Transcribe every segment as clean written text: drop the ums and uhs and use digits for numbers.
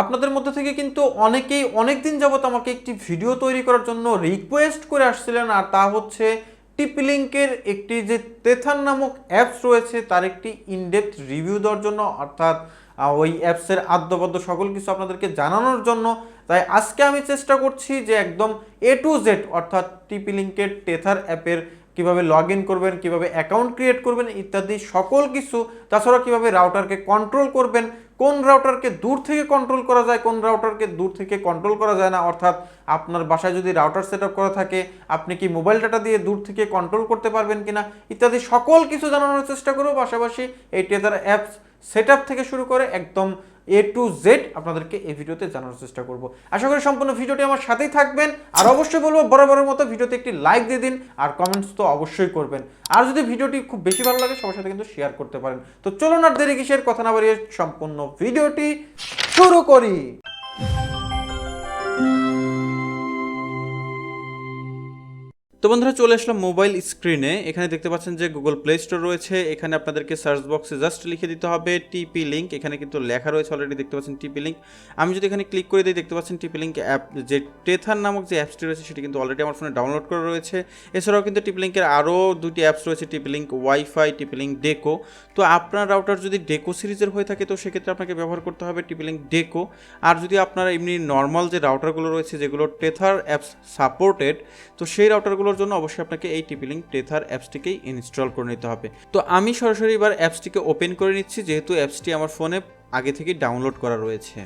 আপনাদের মধ্যে থেকে কিন্তু অনেকেই অনেক দিন যাবত আমাকে একটি ভিডিও তৈরি করার জন্য রিকোয়েস্ট করে আসছিলেন, আর তা হচ্ছে টিপলিঙ্কের একটি যে টেথার নামক অ্যাপস রয়েছে তার একটি ইনডেপথ রিভিউ দেওয়ার জন্য, অর্থাৎ ওই অ্যাপসের আদ্যপদ্য সকল কিছু আপনাদেরকে জানানোর জন্য। তাই আজকে আমি চেষ্টা করছি যে একদম A to Z, অর্থাৎ টিপলিঙ্কের টেথার অ্যাপের কিভাবে লগ ইন করবেন, কিভাবে অ্যাকাউন্ট ক্রিয়েট করবেন ইত্যাদি সকল কিছু, তাছাড়া কিভাবে রাউটারকে কন্ট্রোল করবেন, কোন রাউটারকে দূর থেকে কন্ট্রোল করা যায়, কোন রাউটারকে দূর থেকে কন্ট্রোল করা যায় না, অর্থাৎ আপনার বাসায় যদি রাউটার সেট করা থাকে আপনি কি মোবাইল ডাটা দিয়ে দূর থেকে কন্ট্রোল করতে পারবেন কিনা ইত্যাদি সকল কিছু জানানোর চেষ্টা করব। পাশাপাশি এই টেথার অ্যাপস সেট থেকে শুরু করে একদম A to Z আপনাদেরকে এই ভিডিওতে জানানোর চেষ্টা করব। আশা করি সম্পূর্ণ ভিডিওটি আমার সাথেই থাকবেন, আর অবশ্যই বলবো বরাবরের মতো ভিডিওতে একটি লাইক দিয়ে দিন, আর কমেন্টস তো অবশ্যই করবেন। আর যদি ভিডিওটি খুব বেশি ভালো লাগে সবার সাথে কিন্তু শেয়ার করতে পারেন। তো চলুন আর দেরি কিসের, কথা না বাড়িয়ে সম্পূর্ণ ভিডিওটি শুরু করি। তো বন্ধুরা চলে আসলাম মোবাইল স্ক্রিনে। এখানে দেখতে পাচ্ছেন যে গুগল প্লে স্টোর রয়েছে। এখানে আপনাদেরকে সার্চ বক্সে জাস্ট লিখে দিতে হবে TP-Link। এখানে কিন্তু লেখা রয়েছে অলরেডি, দেখতে পাচ্ছেন TP-Link। আমি যদি এখানে ক্লিক করে দিই দেখতে পাচ্ছেন TP-Link অ্যাপ, যে টেথার নামক যে অ্যাপসটি রয়েছে সেটি কিন্তু অলরেডি আমার ফোনে ডাউনলোড করা রয়েছে। এছাড়াও কিন্তু TP-Link-এর আরও দুটি অ্যাপস রয়েছে, TP-Link wifi, TP-Link ডেকো। তো আপনার রাউটার যদি ডেকো সিরিজের হয়ে থাকে তো সেক্ষেত্রে আপনাকে ব্যবহার করতে হবে TP-Link ডেকো। আর যদি আপনার এমনি নর্মাল যে রাউটারগুলো রয়েছে যেগুলো টেথার অ্যাপস সাপোর্টেড, তো সেই রাউটারগুলোর জন্য অবশ্যই আপনাকে এই TP-Link টেথার অ্যাপসটিকেই ইনস্টল করে নিতে হবে। তো আমি সরাসরি এবার অ্যাপসটিকে ওপেন করে নিচ্ছি, যেহেতু অ্যাপসটি আমার ফোনে আগে থেকে ডাউনলোড করা রয়েছে।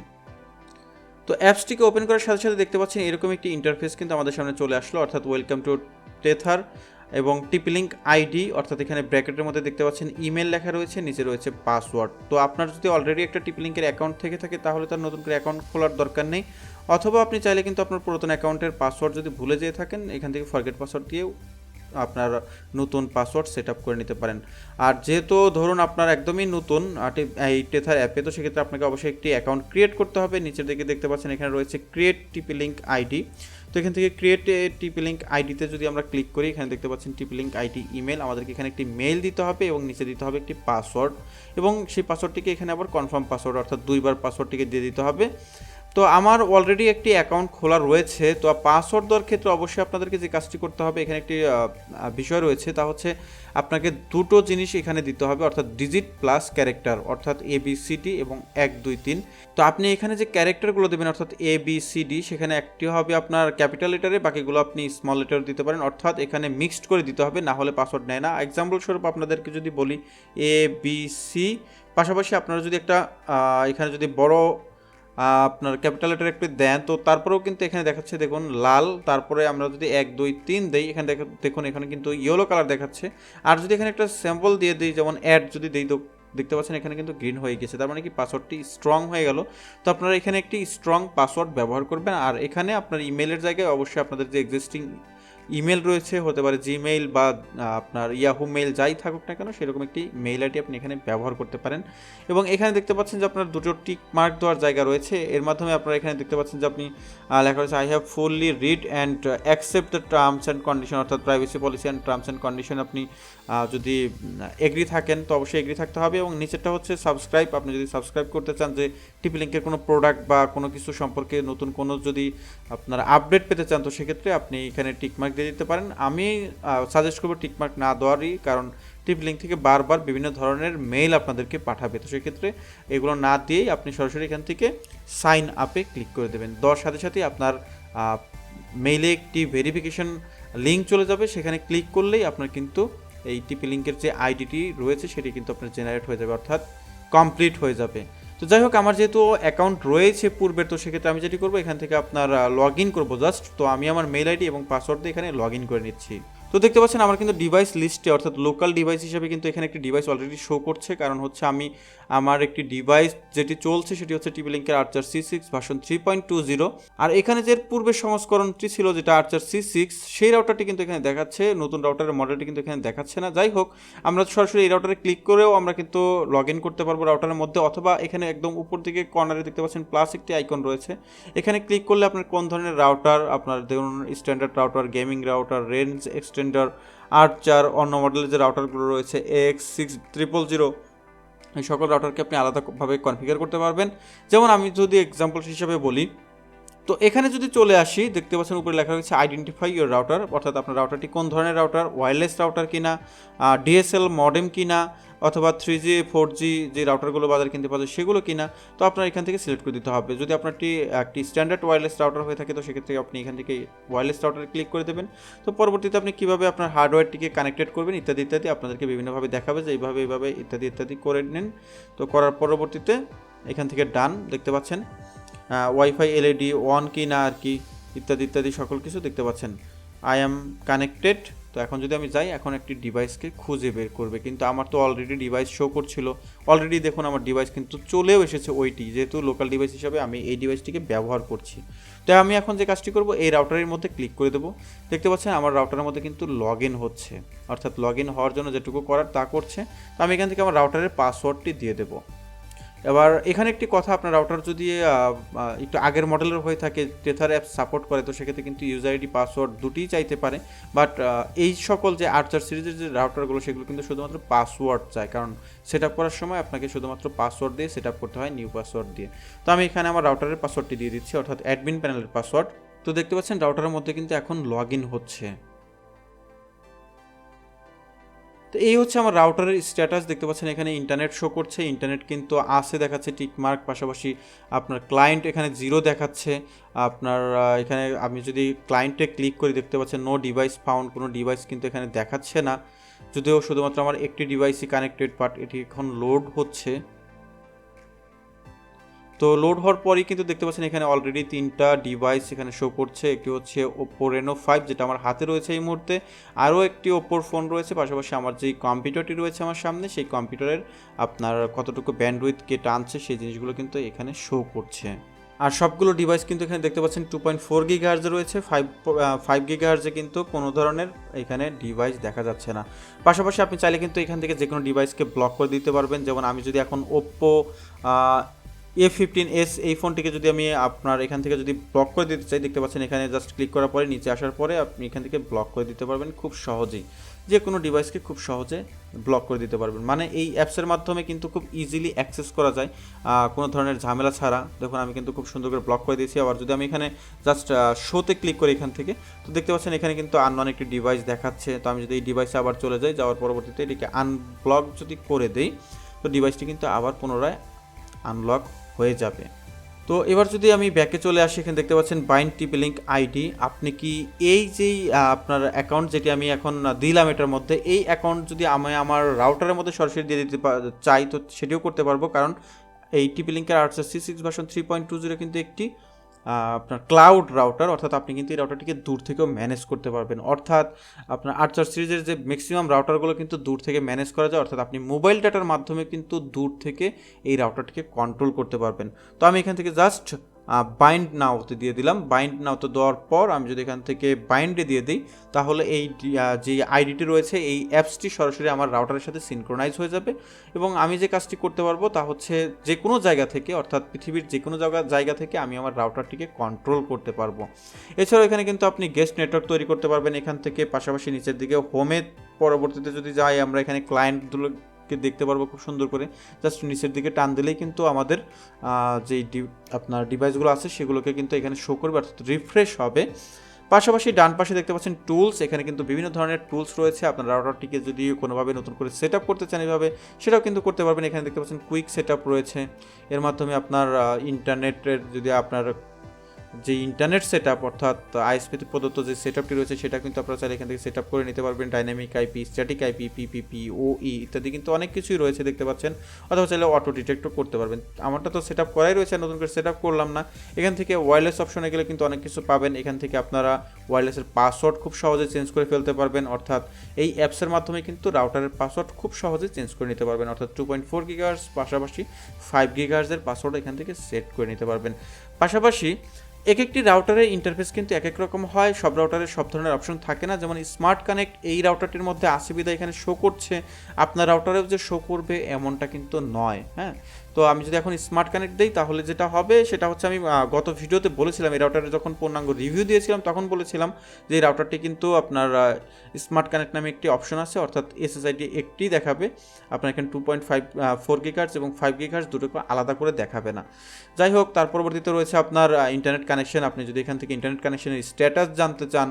তো অ্যাপসটিকে ওপেন করার সাথে সাথে দেখতে পাচ্ছেন এরকম একটি ইন্টারফেস কিন্তু আমাদের সামনে চলে আসলো, অর্থাৎ ওয়েলকাম টু টেথার এবং TP-Link আইডি, অর্থাৎ এখানে ব্র্যাকেটের মধ্যে দেখতে পাচ্ছেন ইমেল লেখা রয়েছে, নিচে রয়েছে পাসওয়ার্ড। তো আপনার যদি অলরেডি একটা TP-Link-এর অ্যাকাউন্ট থেকে থাকে তাহলে তার নতুন করে অ্যাকাউন্ট খোলার দরকার নেই, অথবা আপনি চাইলে কিন্তু আপনার পুরাতন অ্যাকাউন্টের পাসওয়ার্ড যদি ভুলে যেয়ে থাকেন এখান থেকে ফরগেট পাসওয়ার্ড দিয়েও আপনার নতুন পাসওয়ার্ড সেট আপ করে নিতে পারেন। আর যেহেতু ধরুন আপনার একদমই নতুন এই টেথার অ্যাপে, তো সেক্ষেত্রে আপনাকে অবশ্যই একটি অ্যাকাউন্ট ক্রিয়েট করতে হবে। নিচের দিকে দেখতে পাচ্ছেন এখানে রয়েছে ক্রিয়েট TP-Link আইডি। তো এখান থেকে ক্রিয়েট TP-Link আইডিতে যদি আমরা ক্লিক করি এখানে দেখতে পাচ্ছেন TP-Link আইডি ইমেল, আমাদেরকে এখানে একটি মেইল দিতে হবে এবং নিচে দিতে হবে একটি পাসওয়ার্ড, এবং সেই পাসওয়ার্ডটিকে এখানে আবার কনফার্ম পাসওয়ার্ড অর্থাৎ দুইবার পাসওয়ার্ডটিকে দিয়ে দিতে হবে। তো আমার অলরেডি একটি অ্যাকাউন্ট খোলা রয়েছে। তো পাসওয়ার্ড দেওয়ার ক্ষেত্রে অবশ্যই আপনাদেরকে যে কাজটি করতে হবে, এখানে একটি বিষয় রয়েছে, তা হচ্ছে আপনাকে দুটো জিনিস এখানে দিতে হবে, অর্থাৎ ডিজিট প্লাস ক্যারেক্টার, অর্থাৎ ABCD এবং 1 2 3। তো আপনি এখানে যে ক্যারেক্টারগুলো দেবেন অর্থাৎ ABCD, সেখানে একটি হবে আপনার ক্যাপিটাল লেটারে, বাকিগুলো আপনি স্মল লেটার দিতে পারেন, অর্থাৎ এখানে মিক্সড করে দিতে হবে, না হলে পাসওয়ার্ড নেয় না। এক্সাম্পল স্বরূপ আপনাদেরকে যদি বলি ABC, পাশাপাশি আপনারা যদি একটা এখানে যদি বড় আপনার ক্যাপিটাল লেটার একটু দেন, তো তারপরেও কিন্তু এখানে দেখাচ্ছে দেখুন লাল, তারপরে আমরা যদি 1 2 3 দেই এখানে দেখুন এখানে কিন্তু ইয়েলো কালার দেখাচ্ছে। আর যদি এখানে একটা স্যাম্পল দিয়ে দিই, যেমন অ্যাড যদি দিই, তো দেখতে পাচ্ছেন এখানে কিন্তু গ্রিন হয়ে গেছে, তার মানে কি পাসওয়ার্ডটি স্ট্রং হয়ে গেল। তো আপনারা এখানে একটি স্ট্রং পাসওয়ার্ড ব্যবহার করবেন। আর এখানে আপনার ইমেলের জায়গায় অবশ্যই আপনাদের যে এক্সিস্টিং ইমেল রয়েছে, হতে পারে জিমেইল বা আপনার ইয়াহু মেইল, যাই থাকুক না কেন সেরকম একটি মেইল আইডি আপনি এখানে ব্যবহার করতে পারেন। এবং এখানে দেখতে পাচ্ছেন যে আপনার দুটো টিক মার্ক দেওয়ার জায়গা রয়েছে, এর মাধ্যমে আপনারা এখানে দেখতে পাচ্ছেন যে আপনি লেখা রয়েছে I have fully read and accept the terms and condition, অর্থাৎ privacy policy and terms and condition. আপনি যদি এগ্রি থাকেন তো অবশ্যই এগ্রি থাকতে হবে। এবং নিচেরটা হচ্ছে সাবস্ক্রাইব, আপনি যদি সাবস্ক্রাইব করতে চান যে TP-Link-এর কোনো প্রোডাক্ট বা কোনো কিছু সম্পর্কে নতুন কোনো যদি আপনার আপডেট পেতে চান তো সেক্ষেত্রে আপনি এখানে টিকমার্ক দিয়ে দিতে পারেন। আমি সাজেস্ট করবো টিকমার্ক না দেওয়ারই, কারণ TP-Link থেকে বারবার বিভিন্ন ধরনের মেইল আপনাদেরকে পাঠাবে, তো সেক্ষেত্রে এগুলো না দিয়েই আপনি সরাসরি এখান থেকে সাইন আপে ক্লিক করে দেবেন। দেওয়ার সাথে সাথেই আপনার মেইলে একটি ভেরিফিকেশন লিঙ্ক চলে যাবে, সেখানে ক্লিক করলেই আপনার কিন্তু এই TP-Link-এর যে আইডিটি রয়েছে সেটি কিন্তু আপনার জেনারেট হয়ে যাবে, অর্থাৎ কমপ্লিট হয়ে যাবে। তো যাই হোক, আমার যেহেতু অ্যাকাউন্ট রয়েছে পূর্বের, তো সেক্ষেত্রে আমি যেটি করবো এখান থেকে আপনার লগ ইন করবো জাস্ট। তো আমি আমার মেইল আইডি এবং পাসওয়ার্ড দিয়ে এখানে লগ ইন করে নিচ্ছি। তো দেখতে পাচ্ছেন আমার কিন্তু ডিভাইস লিস্টে, অর্থাৎ লোকাল ডিভাইস হিসেবে কিন্তু এখানে একটি ডিভাইস অলরেডি শো করছে, কারণ হচ্ছে আমি আমার একটি ডিভাইস যেটি চলছে সেটি হচ্ছে TP-Link-এর Archer C6 ভার্সন 3.20। আর এখানে যে পূর্বের সংস্করণটি ছিল যেটা Archer C6, সেই রাউটারটি কিন্তু এখানে দেখাচ্ছে, নতুন রাউটারের মডেলটি কিন্তু এখানে দেখাচ্ছে না। যাই হোক, আমরা সরাসরি এই রাউটারে ক্লিক করেও আমরা কিন্তু লগ ইন করতে পারবো রাউটারের মধ্যে, অথবা এখানে একদম উপর দিকে কর্নারে দেখতে পাচ্ছেন প্লাস একটি আইকন রয়েছে, এখানে ক্লিক করলে আপনার কোন ধরনের রাউটার, আপনার ধরুন standard router, gaming router, range extender, Archer, অন্য মডেলের যে রাউটারগুলো রয়েছে AX6000, এই সকল রাউটারকে আপনি আলাদাভাবে কনফিগার করতে পারবেন। যেমন আমি যদি এক্সাম্পল হিসাবে বলি, তো এখানে যদি চলে আসি, দেখতে পাচ্ছেন উপরে লেখা রয়েছে আইডেন্টিফাই ইউর রাউটার, অর্থাৎ আপনার রাউটারটি কোন ধরনের রাউটার, ওয়্যারলেস রাউটার কিনা, ডিএসএল মডেম কিনা, অথবা 3G 4G যে রাউটারগুলো বাজারে কিনতে পাওয়া যায় সেগুলো কিনা। তো আপনার এখান থেকে সিলেক্ট করে দিতে হবে। যদি আপনারটি একটি স্ট্যান্ডার্ড ওয়্যারলেস রাউটার হয়ে থাকে তো সেক্ষেত্রে আপনি এখান থেকে ওয়্যারলেস রাউটারে ক্লিক করে দেবেন। তো পরবর্তীতে আপনি কীভাবে আপনার হার্ডওয়্যারটিকে কানেক্টেড করবেন ইত্যাদি ইত্যাদি আপনাদেরকে বিভিন্নভাবে দেখাবে যে এইভাবে ইত্যাদি ইত্যাদি করে নিন। তো করার পরবর্তীতে এখান থেকে ডান, দেখতে পাচ্ছেন ওয়াইফাই এলইডি অন কি না আর কি ইত্যাদি ইত্যাদি সকল কিছু দেখতে পাচ্ছেন। I am connected. তো এখন যদি আমি যাই, এখন একটি ডিভাইসকে খুঁজে বের করবে, কিন্তু আমার তো অলরেডি ডিভাইস শো করছিল। অলরেডি দেখুন আমার ডিভাইস কিন্তু চলেও এসেছে ওইটি, যেহেতু লোকাল ডিভাইস হিসাবে আমি এই ডিভাইসটিকে ব্যবহার করছি। তাই আমি এখন যে কাজটি করব, এই রাউটারের মধ্যে ক্লিক করে দেবো। দেখতে পাচ্ছেন আমার রাউটারের মধ্যে কিন্তু লগ ইন হচ্ছে, অর্থাৎ লগ ইন হওয়ার জন্য যেটুকু করার তা করছে। তো আমি এখান থেকে আমার রাউটারের পাসওয়ার্ডটি দিয়ে দেবো। এবার এখানে একটি কথা, আপনার রাউটার যদি একটু আগের মডেলের হয়ে থাকে, টেথার অ্যাপ সাপোর্ট করে, তো সেক্ষেত্রে কিন্তু ইউজার আইডি পাসওয়ার্ড দুটিই চাইতে পারে। বাট এই সকল যে আর্চার সিরিজের যে রাউটারগুলো সেগুলো কিন্তু শুধুমাত্র পাসওয়ার্ড চায়, কারণ সেট আপ করার সময় আপনাকে শুধুমাত্র পাসওয়ার্ড দিয়ে সেট আপ করতে হয়, নিউ পাসওয়ার্ড দিয়ে। তো আমি এখানে আমার রাউটারের পাসওয়ার্ডটি দিয়ে দিচ্ছি, অর্থাৎ অ্যাডমিন প্যানেলের পাসওয়ার্ড। তো দেখতে পাচ্ছেন রাউটারের মধ্যে কিন্তু এখন লগ ইন হচ্ছে। তো এই হচ্ছে আমার রাউটারের স্ট্যাটাস। দেখতে পাচ্ছেন এখানে ইন্টারনেট শো করছে, ইন্টারনেট কিন্তু আছে দেখাচ্ছে টিকমার্ক, পাশাপাশি আপনার ক্লায়েন্ট এখানে 0 দেখাচ্ছে। আপনার এখানে আমি যদি ক্লায়েন্টে ক্লিক করি, দেখতে পাচ্ছেন নো ডিভাইস ফাউন্ড, কোনো ডিভাইস কিন্তু এখানে দেখাচ্ছে না, যদিও শুধুমাত্র আমার একটি ডিভাইসই কানেক্টেড, বাট এটি এখন লোড হচ্ছে। তো লোড হওয়ার পরেই কিন্তু দেখতে পাচ্ছেন এখানে অলরেডি 3টা ডিভাইস এখানে শো করছে। একটি হচ্ছে ওপ্পো রেনো 5 যেটা আমার হাতে রয়েছে এই মুহূর্তে, আরও একটি ওপ্পোর ফোন রয়েছে, পাশাপাশি আমার যেই কম্পিউটারটি রয়েছে আমার সামনে, সেই কম্পিউটারের আপনার কতটুকু ব্যান্ডউইথকে টানছে সেই জিনিসগুলো কিন্তু এখানে শো করছে। আর সবগুলো ডিভাইস কিন্তু এখানে দেখতে পাচ্ছেন 2.4 গিগাহার্জে রয়েছে, 5 গিগাহার্জে কিন্তু কোনো ধরনের এখানে ডিভাইস দেখা যাচ্ছে না। পাশাপাশি আপনি চাইলে কিন্তু এখান থেকে যে কোনো ডিভাইসকে ব্লক করে দিতে পারবেন। যেমন আমি যদি এখন ওপ্পো A15s এই ফোনটিকে যদি আমি আপনার এখান থেকে যদি ব্লক করে দিতে চাই, দেখতে পাচ্ছেন এখানে জাস্ট ক্লিক করার পরে নিচে আসার পরে আপনি এখান থেকে ব্লক করে দিতে পারবেন খুব সহজেই, যে কোনো ডিভাইসকে খুব সহজে ব্লক করে দিতে পারবেন। মানে এই অ্যাপসের মাধ্যমে কিন্তু খুব ইজিলি অ্যাক্সেস করা যায় কোনো ধরনের ঝামেলা ছাড়া। দেখুন আমি কিন্তু খুব সুন্দর করে ব্লক করে দিয়েছি। আবার যদি আমি এখানে জাস্ট শোতে ক্লিক করি এখান থেকে, তো দেখতে পাচ্ছেন এখানে কিন্তু আননোন একটি ডিভাইস দেখাচ্ছে। তো আমি যদি এই ডিভাইসে আবার চলে যাই, যাওয়ার পরবর্তীতে এটিকে আনব্লক যদি করে দেই, তো ডিভাইসটি কিন্তু আবার পুনরায় আনলক হয়ে যাবে। তো এবার যদি আমি ব্যাকে চলে আসি, এখানে দেখতে পাচ্ছেন বাইন্ড TP-Link আইডি। আপনি কি এই যেই আপনার অ্যাকাউন্ট যেটি আমি এখন দিলাম এটার মধ্যে, এই অ্যাকাউন্ট যদি আমি আমার রাউটারের মধ্যে সরাসরি দিয়ে দিতে চাই তো সেটিও করতে পারবো, কারণ এই TP-Link-এর RC6 ভার্সন 3.20 কিন্তু একটি আপনার ক্লাউড রাউটার, অর্থাৎ আপনি কিন্তু এই রাউটারটিকে দূর থেকেও ম্যানেজ করতে পারবেন। অর্থাৎ আপনার আর্চার সিরিজের যে ম্যাক্সিমাম রাউটারগুলো কিন্তু দূর থেকে ম্যানেজ করা যায়, অর্থাৎ আপনি মোবাইল ডাটার মাধ্যমে কিন্তু দূর থেকে এই রাউটারটিকে কন্ট্রোল করতে পারবেন। তো আমি এখান থেকে জাস্ট বাইন্ড নাওতে দিয়ে দিলাম। বাইন্ড নাওতে দেওয়ার পর আমি যদি এখান থেকে বাইন্ডে দিয়ে দিই, তাহলে এই যে আইডিটি রয়েছে এই অ্যাপসটি সরাসরি আমার রাউটারের সাথে সিনক্রোনাইজ হয়ে যাবে, এবং আমি যে কাজটি করতে পারবো তা হচ্ছে যে কোনো জায়গা থেকে, অর্থাৎ পৃথিবীর যে কোনো জায়গা থেকে আমি আমার রাউটারটিকে কন্ট্রোল করতে পারবো। এছাড়াও এখানে কিন্তু আপনি গেস্ট নেটওয়ার্ক তৈরি করতে পারবেন এখান থেকে। পাশাপাশি নিচের দিকে হোমে পরবর্তীতে যদি যাই, আমরা এখানে ক্লায়েন্টগুলো দেখতে পারবো খুব সুন্দর করে। জাস্ট নিচের দিকে টান দিলেই কিন্তু আমাদের যেই আপনার ডিভাইসগুলো আছে সেগুলোকে কিন্তু এখানে শো করবে, অর্থাৎ রিফ্রেশ হবে। পাশাপাশি ডান পাশে দেখতে পাচ্ছেন টুলস, এখানে কিন্তু বিভিন্ন ধরনের টুলস রয়েছে। আপনার রাউটারটিকে যদি কোনোভাবে নতুন করে সেট আপ করতে চান এইভাবে, সেটাও কিন্তু করতে পারবেন। এখানে দেখতে পাচ্ছেন কুইক সেট আপ রয়েছে, এর মাধ্যমে আপনার ইন্টারনেটের যদি আপনার যে ইন্টারনেট সেট আপ, অর্থাৎ আইএসপিতে প্রদত্ত যে সেট আপটি রয়েছে সেটা কিন্তু আপনারা চাইলে এখান থেকে সেট আপ করে নিতে পারবেন। Dynamic IP, static IP, PPP, ওই ইত্যাদি কিন্তু অনেক কিছুই রয়েছে দেখতে পাচ্ছেন। অথবা চাইলে অটো ডিটেক্টও করতে পারবেন। আমারটা তো সেট আপ করাই রয়েছে, নতুন করে সেট আপ করলাম না। এখান থেকে ওয়্যারলেস অপশনে গেলে কিন্তু অনেক কিছু পাবেন। এখান থেকে আপনারা ওয়্যারলেসের পাসওয়ার্ড খুব সহজে চেঞ্জ করে ফেলতে পারবেন, অর্থাৎ এই অ্যাপসের মাধ্যমে কিন্তু রাউটারের পাসওয়ার্ড খুব সহজে চেঞ্জ করে নিতে পারবেন, অর্থাৎ 2.4 গিগাহার্জ পাশাপাশি 5 গিগাহার্জের পাসওয়ার্ড এখান থেকে সেট করে নিতে পারবেন। পাশাপাশি এক একটি রাউটারের ইন্টারফেস কিন্তু এক এক রকম হয়, সব রাউটারের সব ধরনের অপশন থাকে না। যেমন স্মার্ট কানেক্ট এই রাউটারটির মধ্যে আসে বিধায় এখানে শো করছে, আপনার রাউটারেও যে শো করবে এমনটা কিন্তু নয়। হ্যাঁ, তো আমি যদি এখন স্মার্ট কানেক্ট দিই তাহলে যেটা হবে সেটা হচ্ছে, আমি গত ভিডিওতে বলেছিলাম এই রাউটারে যখন পূর্ণাঙ্গ রিভিউ দিয়েছিলাম তখন বলেছিলাম যে এই রাউটারটি কিন্তু আপনার স্মার্ট কানেক্ট নামে একটি অপশন আছে, অর্থাৎ এসএসআইডি একটি দেখাবে, আপনার এখানে 2.4 গিগাহার্টজ এবং 5 গিগাহার্টজ দুটোকে আলাদা করে দেখাবে না। যাই হোক, তার পরবর্তীতে রয়েছে আপনার ইন্টারনেট কানেকশন। আপনি যদি এখান থেকে ইন্টারনেট কানেকশনের স্ট্যাটাস জানতে চান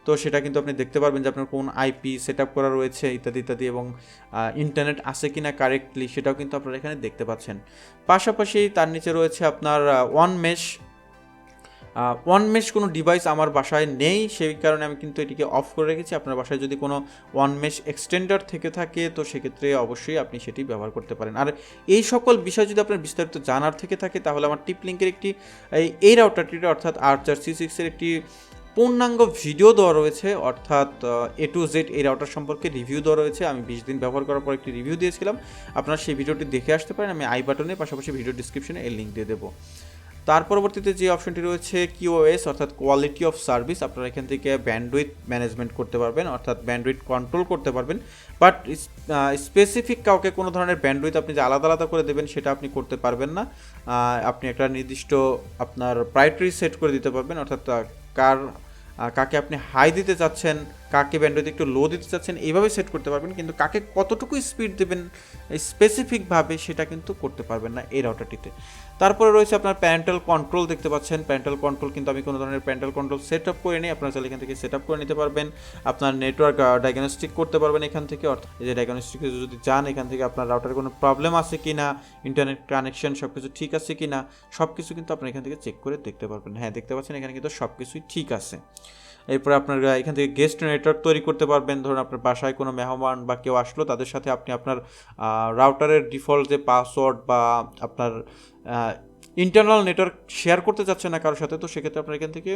তো সেটা কিন্তু আপনি দেখতে পারবেন যে আপনার কোন আইপি সেট আপ করা রয়েছে ইত্যাদি ইত্যাদি, এবং ইন্টারনেট আছে কি না কারেক্টলি সেটাও কিন্তু আপনারা এখানে দেখতে পাচ্ছেন। পাশাপাশি তার নিচে রয়েছে আপনার ওয়ান মেশ কোনো ডিভাইস আমার বাসায় নেই, সেই কারণে আমি কিন্তু এটিকে অফ করে রেখেছি। আপনার বাসায় যদি কোনো ওয়ান মেশ এক্সটেন্ডার থেকে থাকে তো সেক্ষেত্রে অবশ্যই আপনি সেটি ব্যবহার করতে পারেন। আর এই সকল বিষয় যদি আপনার বিস্তারিত জানার থেকে থাকে তাহলে আমার টিপলিঙ্কের একটি এই রাউটারটির অর্থাৎ R4C6 একটি পূর্ণাঙ্গ ভিডিও দেওয়া রয়েছে, অর্থাৎ A to Z এই রাউটার সম্পর্কে রিভিউ দেওয়া রয়েছে। আমি 20 দিন ব্যবহার করার পর একটি রিভিউ দিয়েছিলাম, আপনারা সেই ভিডিওটি দেখে আসতে পারেন। আমি আই বাটনে পাশাপাশি ভিডিও ডিসক্রিপশনে এর লিঙ্ক দিয়ে দেবো। তার পরবর্তীতে যে অপশনটি রয়েছে QoS অর্থাৎ কোয়ালিটি অফ সার্ভিস, আপনারা এখান থেকে ব্যান্ডউইথ ম্যানেজমেন্ট করতে পারবেন, অর্থাৎ ব্যান্ডউইথ কন্ট্রোল করতে পারবেন। বাট স্পেসিফিক কাউকে কোনো ধরনের ব্যান্ডউইথ আপনি যে আলাদা আলাদা করে দেবেন সেটা আপনি করতে পারবেন না। আপনি একটা নির্দিষ্ট আপনার প্রায়োরিটি সেট করে দিতে পারবেন, অর্থাৎ কাকে আপনি হাই দিতে চাচ্ছেন, কাকে ব্যান্ডউইথ একটু লো দিতে চাচ্ছেন, এইভাবে সেট করতে পারবেন। কিন্তু কাকে কতটুকু স্পিড দেবেন স্পেসিফিকভাবে সেটা কিন্তু করতে পারবেন না এই রাউটারটিতে। তারপরে রয়েছে আপনার প্যারেন্টাল কন্ট্রোল দেখতে পাচ্ছেন। প্যারেন্টাল কন্ট্রোল কিন্তু আমি কোনো ধরনের প্যারেন্টাল কন্ট্রোল সেট আপ করে নিই, আপনারা চাইলে এখান থেকে সেট আপ করে নিতে পারবেন। আপনার নেটওয়ার্ক ডায়াগনস্টিক করতে পারবেন এখান থেকে, অর্থাৎ এই যে ডায়াগনস্টিকে যদি যান এখান থেকে আপনার রাউটারে কোনো প্রবলেম আছে কি না, ইন্টারনেট কানেকশন সব কিছু ঠিক আছে কি না, সব কিছু কিন্তু আপনারা এখান থেকে চেক করে দেখতে পারবেন। হ্যাঁ, দেখতে পাচ্ছেন এখানে কিন্তু সব কিছুই ঠিক আছে। এরপরে আপনার এখান থেকে গেস্ট নেটওয়ার্ক তৈরি করতে পারবেন। ধরুন আপনার বাসায় কোনো মেহমান বা কেউ আসলো, তাদের সাথে আপনি আপনার রাউটারের ডিফল্ট যে পাসওয়ার্ড বা আপনার ইন্টারনাল নেটওয়ার্ক শেয়ার করতে চাচ্ছেন না কারোর সাথে, তো সেক্ষেত্রে আপনার এখান থেকে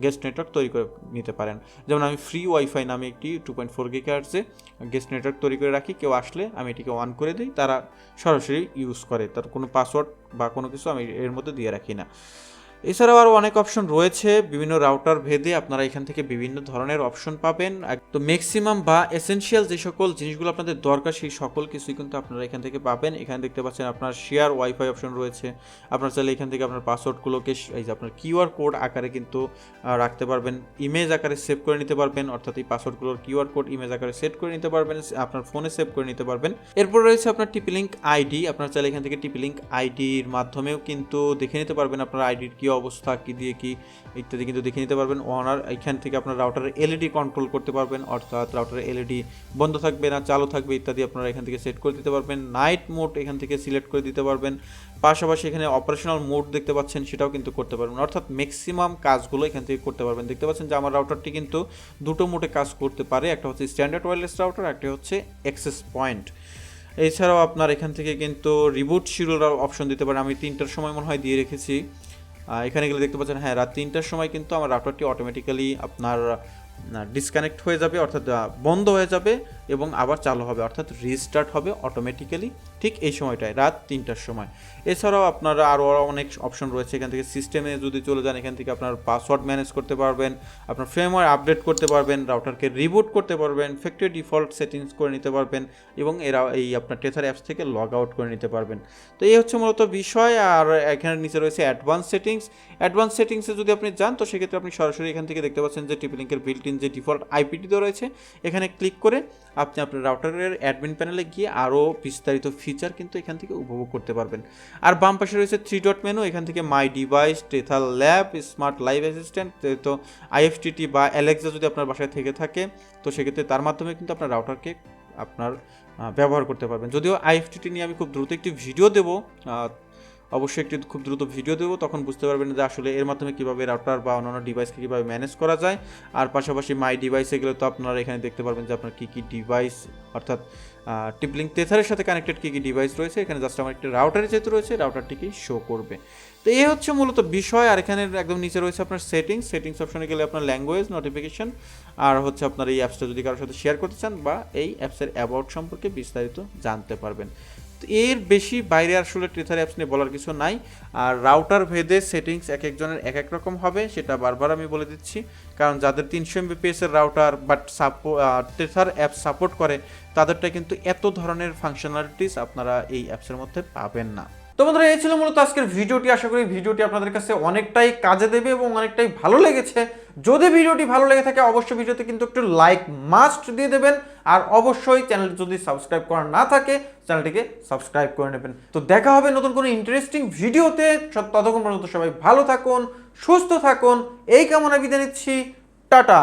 গেস্ট নেটওয়ার্ক তৈরি করে নিতে পারেন। যেমন আমি ফ্রি ওয়াইফাই নামে একটি 2.4 গিগাহার্টজে গেস্ট নেটওয়ার্ক তৈরি করে রাখি, কেউ আসলে আমি এটিকে অন করে দিই, তারা সরাসরি ইউজ করে, তার কোনো পাসওয়ার্ড বা কোনো কিছু আমি এর মধ্যে দিয়ে রাখি না। এছাড়াও আরও অনেক অপশন রয়েছে বিভিন্ন রাউটার ভেদে, আপনারা এখান থেকে বিভিন্ন ধরনের অপশন পাবেন। তো ম্যাক্সিমাম বা এসেনশিয়াল যে সকল জিনিসগুলো আপনাদের দরকার সেই সকল কিছুই কিন্তু আপনারা এখান থেকে পাবেন। এখানে দেখতে পাচ্ছেন আপনার শেয়ার ওয়াইফাই অপশন রয়েছে, আপনারা চাইলে এখান থেকে আপনার পাসওয়ার্ডগুলোকে এই যে আপনার কিউআর কোড আকারে কিন্তু রাখতে পারবেন, ইমেজ আকারে সেভ করে নিতে পারবেন, অর্থাৎ এই পাসওয়ার্ডগুলোর কিউআর কোড ইমেজ আকারে সেট করে নিতে পারবেন, আপনার ফোনে সেভ করে নিতে পারবেন। এরপর রয়েছে আপনার TP-Link আইডি, আপনারা চাইলে এখান থেকে TP-Link আইডির মাধ্যমেও কিন্তু দেখে নিতে পারবেন আপনার আইডির কি অবস্থা, কি দিয়ে কি ইত্যাদি কিন্তু দেখে নিতে পারবেন। ওনার এখান থেকে আপনার রাউটারের এলইডি কন্ট্রোল করতে পারবেন, অর্থাৎ রাউটারের এলইডি বন্ধ থাকবে না চালু থাকবে ইত্যাদি আপনারা এখান থেকে সেট করে দিতে পারবেন। নাইট মোড এখান থেকে সিলেক্ট করে দিতে পারবেন, পাশাপাশি এখানে অপারেশনাল মোড দেখতে পাচ্ছেন সেটাও কিন্তু করতে পারবেন, অর্থাৎ ম্যাক্সিমাম কাজগুলো এখান থেকে করতে পারবেন। দেখতে পাচ্ছেন যে আমার রাউটারটি কিন্তু দুটো মোডে কাজ করতে পারে, একটা হচ্ছে স্ট্যান্ডার্ড ওয়্যারলেস রাউটার, একটা হচ্ছে অ্যাক্সেস পয়েন্ট। এছাড়াও আপনার এখান থেকে কিন্তু রিবুট শিডিউল অপশন দিতে পারেন, আমি 3টার সময় মনে হয় দিয়ে রেখেছি। এখানে গেলে দেখতে পাচ্ছেন হ্যাঁ, রাত 3টার সময় কিন্তু আমার রাউটারটি অটোমেটিক্যালি আপনার ডিসকানেক্ট হয়ে যাবে, অর্থাৎ বন্ধ হয়ে যাবে এবং আবার চালু হবে, অর্থাৎ রিস্টার্ট হবে অটোমেটিক্যালি ঠিক এই সময়টায় রাত 3টার সময়। এছাড়াও আপনারা আরও অনেক অপশন রয়েছে, এখান থেকে সিস্টেমে যদি চলে যান এখান থেকে আপনার পাসওয়ার্ড ম্যানেজ করতে পারবেন, আপনার ফ্রেমওয়্যার আপডেট করতে পারবেন, রাউটারকে রিবুট করতে পারবেন, ফ্যাক্টরি ডিফল্ট সেটিংস করে নিতে পারবেন এবং এই আপনার টেথার অ্যাপস থেকে লগ আউট করে নিতে পারবেন। তো এই হচ্ছে মূলত বিষয়। আর এখানে নিচে রয়েছে অ্যাডভান্স সেটিংস। অ্যাডভান্স সেটিংসে যদি আপনি যান তো সেক্ষেত্রে আপনি সরাসরি এখান থেকে দেখতে পাচ্ছেন যে TP-Linkের বিল্ট ইন যে ডিফল্ট আইপিটি দেওয়া রয়েছে, এখানে ক্লিক করে আপনি আপনার রাউটারের অ্যাডমিন প্যানেলে গিয়ে আরও বিস্তারিত ফিচার কিন্তু এখান থেকে উপভোগ করতে পারবেন। আর বাম পাশে রয়েছে 3 ডট মেনু, এখান থেকে মাই device, Tether lab, smart live assistant, তো IFTT বা অ্যালেক্সা যদি আপনার বাসায় থেকে থাকে তো সেক্ষেত্রে তার মাধ্যমে কিন্তু আপনার রাউটারকে আপনার ব্যবহার করতে পারবেন। যদিও IFTT নিয়ে আমি খুব দ্রুত একটি ভিডিও দেবো, অবশ্যই একটি খুব দ্রুত ভিডিও দেবো, তখন বুঝতে পারবেন যে আসলে এর মাধ্যমে কীভাবে রাউটার বা অন্যান্য ডিভাইসকে কীভাবে ম্যানেজ করা যায়। আর পাশাপাশি মাই ডিভাইসে গেলে তো আপনারা এখানে দেখতে পারবেন যে আপনার কী কী ডিভাইস, অর্থাৎ TP-Link Tether সাথে কানেক্টেড কী কী ডিভাইস রয়েছে। এখানে জাস্ট আমার একটি রাউটারে যেহেতু রয়েছে রাউটারটিকেই শো করবে। তো এই হচ্ছে মূলত বিষয়। আর এখানে একদম নিচে রয়েছে আপনার সেটিংস অপশনে গেলে আপনার ল্যাঙ্গুয়েজ, নোটিফিকেশন আর হচ্ছে আপনার এই অ্যাপসটা যদি কারোর সাথে শেয়ার করতে চান বা এই অ্যাপসের অ্যাবাউট সম্পর্কে বিস্তারিত জানতে পারবেন। তো এর বেশি বাইরে আসলে টেথার অ্যাপস নিয়ে বলার কিছু নাই। আর রাউটার ভেদে সেটিংস এক একজনের এক এক রকম হবে, সেটা বারবার আমি বলে দিচ্ছি। কারণ যাদের 300 MBPS এর router but Tether app support করে, তাদেরটা কিন্তু এত ধরনের ফাংশনালিটিস আপনারা এই অ্যাপসের মধ্যে পাবেন না। তো বন্ধুরা, এই ছিল মূলত আজকের ভিডিওটি। আশা করি ভিডিওটি আপনাদের কাছে অনেকটাই কাজে দেবে এবং অনেকটাই ভালো লেগেছে। যদি ভিডিওটি ভালো লেগে থাকে অবশ্যই ভিডিওতে কিন্তু একটু লাইক মাস্ট দিয়ে দেবেন। আর অবশ্যই চ্যানেল যদি সাবস্ক্রাইব করা না থাকে চ্যানেলটিকে সাবস্ক্রাইব করে নেবেন। তো দেখা হবে নতুন কোনো ইন্টারেস্টিং ভিডিওতে। ততক্ষণ পর্যন্ত সবাই ভালো থাকুন, সুস্থ থাকুন, এই কামনা বিদায় নিচ্ছি। টাটা।